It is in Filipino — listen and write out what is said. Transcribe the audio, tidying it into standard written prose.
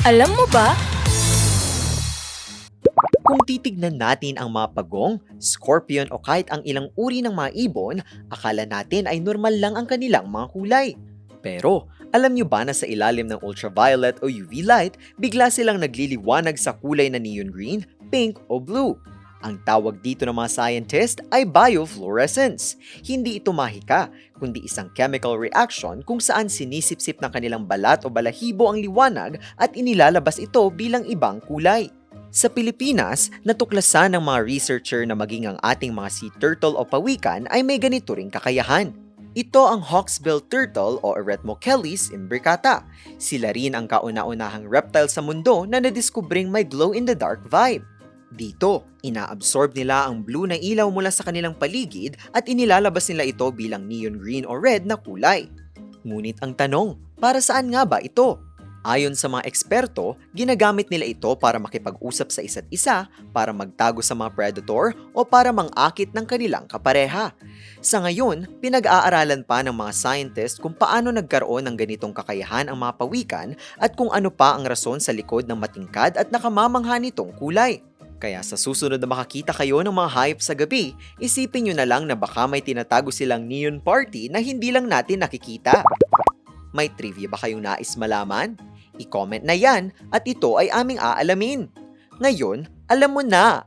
Alam mo ba? Kung titignan natin ang mga pagong, scorpion o kahit ang ilang uri ng mga ibon, akala natin ay normal lang ang kanilang mga kulay. Pero, alam nyo ba na sa ilalim ng ultraviolet o UV light, bigla silang nagliliwanag sa kulay na neon green, pink o blue? Ang tawag dito ng mga scientist ay biofluorescence. Hindi ito mahika, kundi isang chemical reaction kung saan sinisipsip ng kanilang balat o balahibo ang liwanag at inilalabas ito bilang ibang kulay. Sa Pilipinas, natuklasan ng mga researcher na maging ang ating mga sea turtle o pawikan ay may ganito ring kakayahan. Ito ang hawksbill turtle o Eretmochelys imbricata. Sila rin ang kauna-unahang reptile sa mundo na nadiskubring may glow-in-the-dark vibe. Dito, inaabsorb nila ang blue na ilaw mula sa kanilang paligid at inilalabas nila ito bilang neon green o red na kulay. Ngunit ang tanong, para saan nga ba ito? Ayon sa mga eksperto, ginagamit nila ito para makipag-usap sa isa't isa, para magtago sa mga predator, o para mangakit ng kanilang kapareha. Sa ngayon, pinag-aaralan pa ng mga scientist kung paano nagkaroon ng ganitong kakayahan ang mga pawikan at kung ano pa ang rason sa likod ng matingkad at nakamamangha nitong kulay. Kaya sa susunod na makakita kayo ng mga hayop sa gabi, isipin nyo na lang na baka may tinatago silang neon party na hindi lang natin nakikita. May trivia ba kayong nais malaman? I-comment na yan at ito ay aming aalamin. Ngayon, alam mo na!